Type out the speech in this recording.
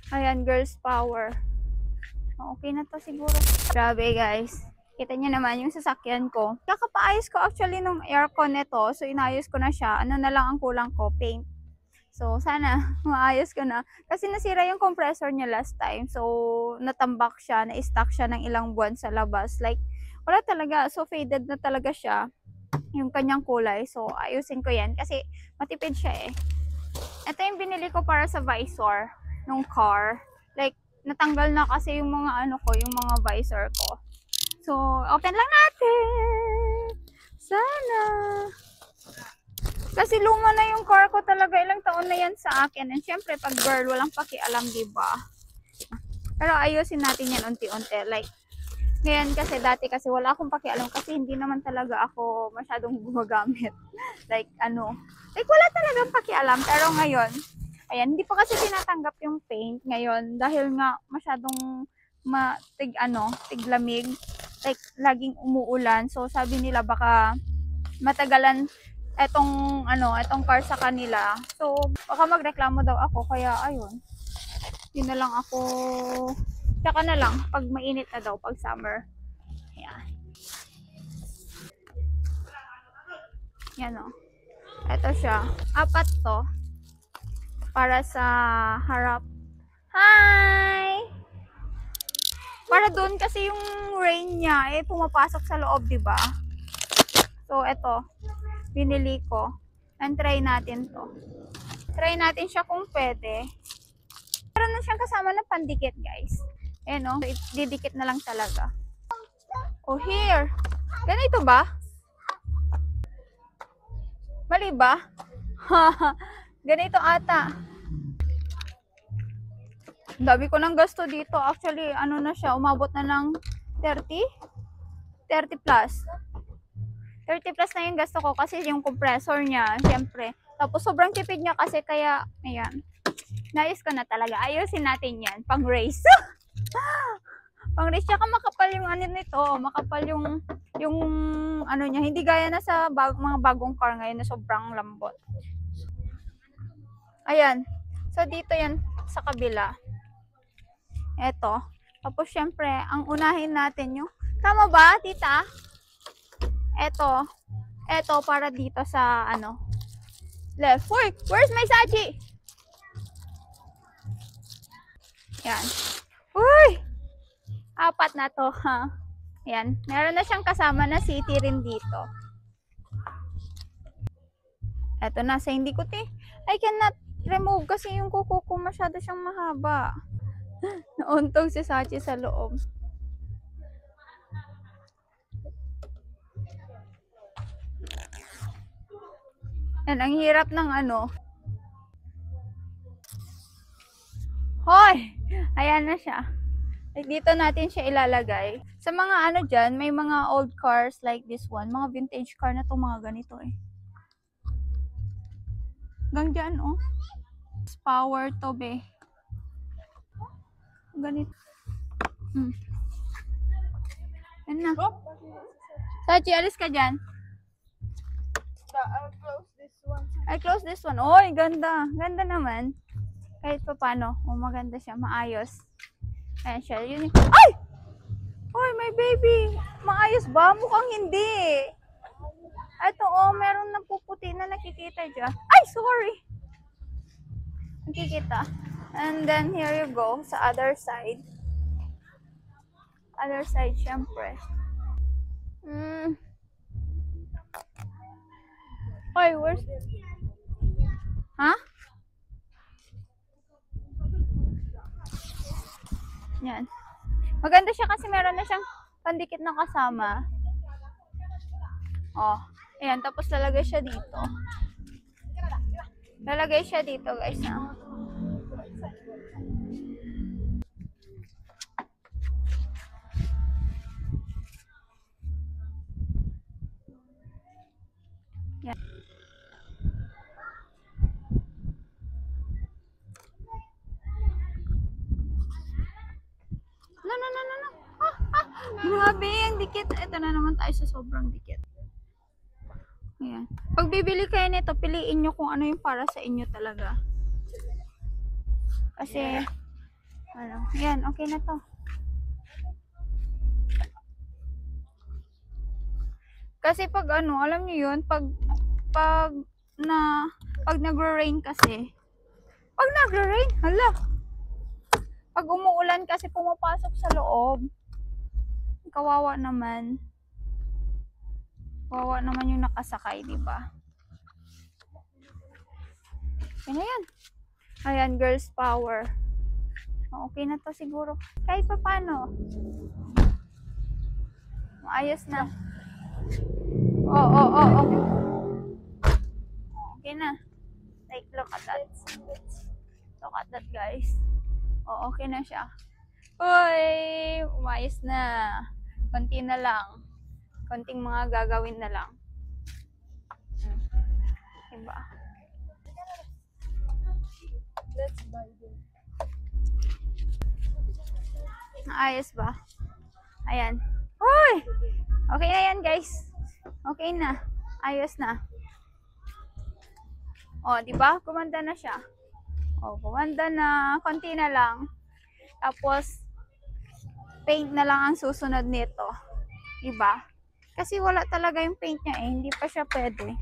Ayan, girls power. Okay na to siguro. Grabe guys. Kita niyo naman yung sasakyan ko. Kakapaayos ko actually nung aircon nito. So inayos ko na siya. Ano na lang ang kulang ko? Paint. So sana maayos ko na. Kasi nasira yung compressor niya last time. So natambak siya. Na-stuck siya ng ilang buwan sa labas. Like wala talaga. So faded na talaga siya. Yung kanyang kulay. So ayusin ko yan. Kasi matipid siya eh. Ito yung binili ko para sa visor nung car. Like natanggal na kasi yung mga ano ko, yung mga visor ko. So, open lang natin. Sana. Kasi luma na yung car ko talaga. Ilang taon na yan sa akin. And syempre, pag girl, walang pakialam, diba? Pero ayusin natin yan unti-unti. Like, ngayon kasi dati kasi wala akong pakialam kasi hindi naman talaga ako masyadong gumagamit. Like, wala talagang pakialam. Pero ngayon, ayan, hindi pa kasi tinatanggap yung paint ngayon dahil nga masyadong tiglamig. Like, laging umuulan. So, sabi nila baka matagalan etong car sa kanila. So, baka magreklamo daw ako. Kaya, ayun. Yun na lang ako. Tsaka na lang, pag mainit na daw, pag summer. Ayan. Yan o. Ito siya. 4 to. Para sa harap. Hi! Para doon kasi yung rain niya pumapasok sa loob, 'di ba? So eto, binili ko. And try natin 'to. Try natin siya kung pwede. Meron na siyang kasama na pandikit, guys. Ayan, didikit na lang talaga. Oh, here. Ganito ba? Mali ba? Ganito ata. Dami ko ng gasto dito. Actually, na siya, umabot na ng 30? 30 plus. 30 plus na yung gasto ko kasi yung compressor niya, syempre. Tapos sobrang tipid niya kasi kaya, ayan. Nayos ko na talaga. Ayusin natin yan. Pang race. Pang race. Tsaka makapal yung nito. Makapal yung niya. Hindi gaya na sa mga bagong car ngayon na sobrang lambot. Ayan. So, dito yan sa kabila. Eto. Tapos, syempre, ang unahin natin yung, tama ba, tita? Eto, para dito sa, left. Uy, where's my sachi? Yan. Uy! 4 na to, ha? Yan. Meron na siyang kasama na city rin dito. Eto na, sa hindi ko I cannot remove kasi yung kuko ko masyado siyang mahaba. Nauntog si Sachi sa loob. Yan, ang hirap ng Hoy! Ayan na siya. Dito natin siya ilalagay. Sa mga dyan, may mga old cars like this one. Mga vintage car na itong mga ganito Hanggang dyan, Power to, be. Ganito. Yan na. Sachi, alis ka dyan. I'll close this one. Oy, ganda. Ganda naman. Kahit pa paano. Maganda siya. Maayos. Ayan siya. Ay! Oy, my baby. Maayos ba? Mukhang hindi. Ito, meron na puputi na nakikita dyan. Ay, sorry. Nakikita. And then, here you go. Sa other side. Other side, syempre. Oy, where's... Ha? Yan. Maganda siya kasi meron na siyang pandikit na kasama. Ayan. Tapos lalagay siya dito. Lalagay siya dito, guys. Yan. No. Grabe, ang dikit. Ito na naman tayo sa sobrang dikit. Ayan. Pag bibili kayo nito, piliin nyo kung ano yung para sa inyo talaga. Kasi, Ano? Yan, okay na to. Kasi pag ano, alam niyo yun, pag nagre-rain kasi, pag nagre-rain, hala, pag umuulan kasi pumapasok sa loob. Kawawa naman. Kawawa naman yung nakasakay, di ba? Yan na yan. Ayan, girls power. Okay na to siguro. Kahit pa paano. Ayos na. Oo. Okay na. Like, look at that. Look at that, guys. Okay na siya. Uy! Umayos na. Konti na lang. Konting mga gagawin na lang. Diba? Let's buy them. Ayos ba? Ayan. Uy! Okay na yan, guys. Okay na. Ayos na. Diba? Gumanda na siya. Gumanda na. Konti na lang. Tapos, paint na lang ang susunod nito. Diba? Kasi wala talaga yung paint niya eh. Hindi pa siya pwede.